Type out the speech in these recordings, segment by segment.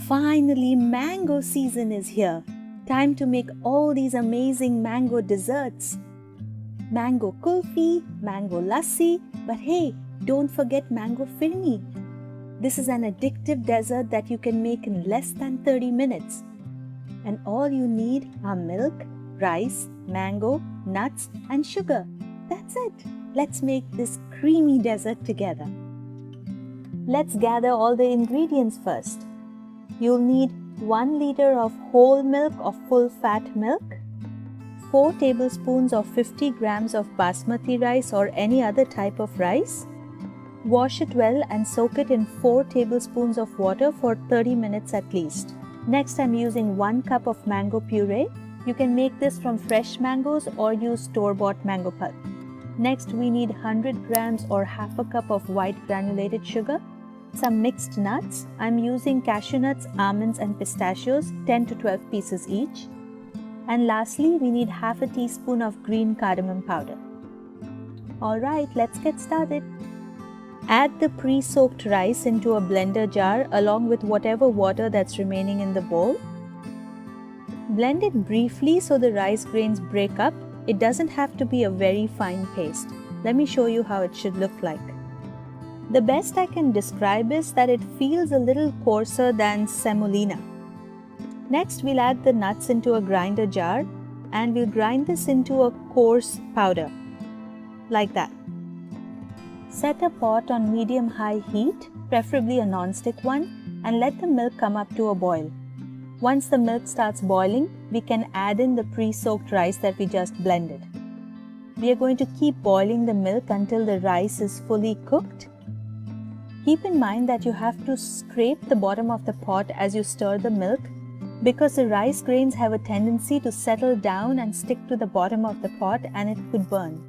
Finally, mango season is here. Time to make all these amazing mango desserts. Mango kulfi, mango lassi, but hey, don't forget mango phirni. This is an addictive dessert that you can make in less than 30 minutes. And all you need are milk, rice, mango, nuts, and sugar. That's it. Let's make this creamy dessert together. Let's gather all the ingredients first. You'll need 1 liter of whole milk or full fat milk, 4 tablespoons of 50 grams of basmati rice or any other type of rice. Wash it well and soak it in 4 tablespoons of water for 30 minutes at least. Next, I'm using 1 cup of mango puree. You can make this from fresh mangoes or use store-bought mango pulp. Next, we need 100 grams or half a cup of white granulated sugar, some mixed nuts. I'm using cashew nuts, almonds and pistachios, 10 to 12 pieces each. And lastly, we need half a teaspoon of green cardamom powder. Alright, let's get started. Add the pre-soaked rice into a blender jar along with whatever water that's remaining in the bowl. Blend it briefly so the rice grains break up. It doesn't have to be a very fine paste. Let me show you how it should look like. The best I can describe is that it feels a little coarser than semolina. Next, we'll add the nuts into a grinder jar and we'll grind this into a coarse powder, like that. Set a pot on medium-high heat, preferably a non-stick one, and let the milk come up to a boil. Once the milk starts boiling, we can add in the pre-soaked rice that we just blended. We are going to keep boiling the milk until the rice is fully cooked. Keep in mind that you have to scrape the bottom of the pot as you stir the milk because the rice grains have a tendency to settle down and stick to the bottom of the pot and it could burn.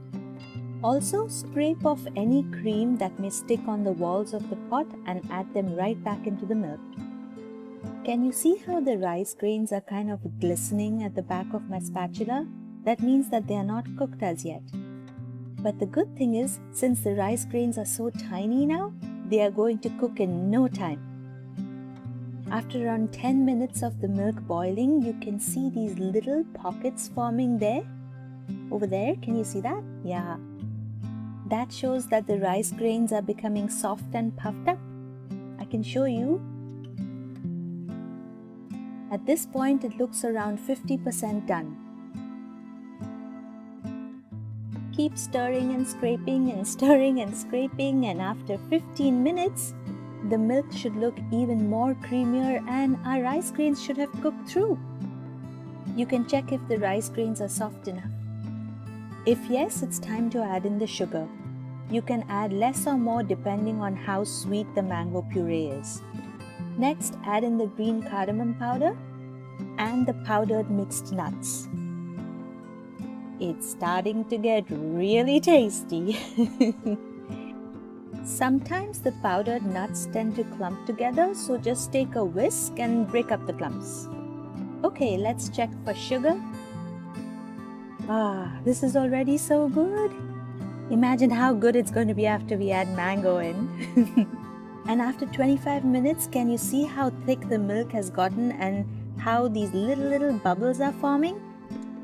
Also, scrape off any cream that may stick on the walls of the pot and add them right back into the milk. Can you see how the rice grains are kind of glistening at the back of my spatula? That means that they are not cooked as yet. But the good thing is, since the rice grains are so tiny now, they are going to cook in no time. After around 10 minutes of the milk boiling, you can see these little pockets forming there. Over there, can you see that? Yeah. That shows that the rice grains are becoming soft and puffed up. I can show you. At this point, it looks around 50% done. Keep stirring and scraping and stirring and scraping, and after 15 minutes, the milk should look even more creamier and our rice grains should have cooked through. You can check if the rice grains are soft enough. If yes, it's time to add in the sugar. You can add less or more depending on how sweet the mango puree is. Next, add in the green cardamom powder and the powdered mixed nuts. It's starting to get really tasty. Sometimes the powdered nuts tend to clump together, so just take a whisk and break up the clumps. Okay, let's check for sugar. This is already so good. Imagine how good it's going to be after we add mango in. And after 25 minutes, can you see how thick the milk has gotten and how these little bubbles are forming?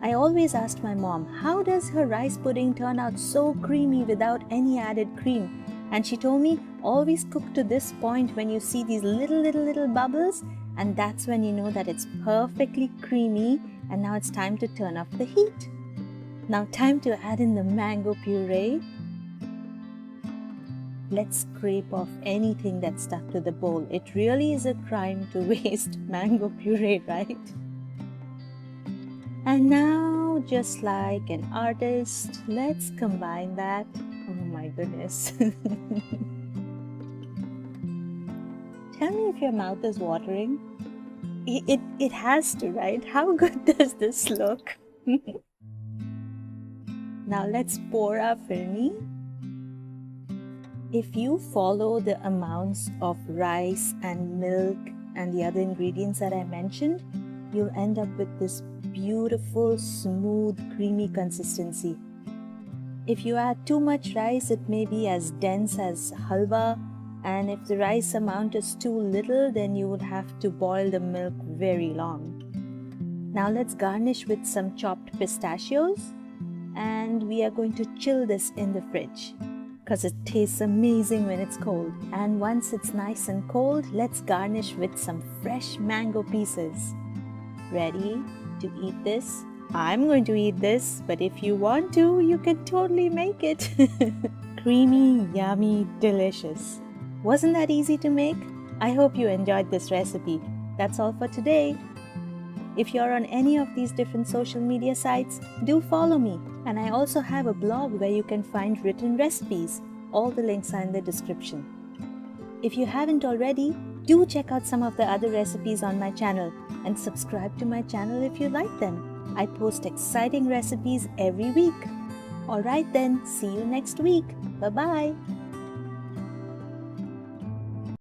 I always asked my mom, how does her rice pudding turn out so creamy without any added cream? And she told me, always cook to this point when you see these little bubbles, and that's when you know that it's perfectly creamy, and now it's time to turn off the heat. Now time to add in the mango puree. Let's scrape off anything that's stuck to the bowl. It really is a crime to waste mango puree, right? And now, just like an artist, let's combine that. Oh my goodness. Tell me if your mouth is watering. It has to, right? How good does this look? Now let's pour our phirni. If you follow the amounts of rice and milk and the other ingredients that I mentioned, you'll end up with this beautiful, smooth, creamy consistency. If you add too much rice, it may be as dense as halwa, And if the rice amount is too little, then you would have to boil the milk very long. Now let's garnish with some chopped pistachios, and we are going to chill this in the fridge because it tastes amazing when it's cold. And once it's nice and cold, let's garnish with some fresh mango pieces. Ready to eat this? I'm going to eat this, but if you want to, you can totally make it. Creamy, yummy, delicious. Wasn't that easy to make? I hope you enjoyed this recipe. That's all for today. If you're on any of these different social media sites, do follow me. And I also have a blog where you can find written recipes. All the links are in the description. If you haven't already, do check out some of the other recipes on my channel and subscribe to my channel if you like them. I post exciting recipes every week. Alright then, see you next week. Bye-bye.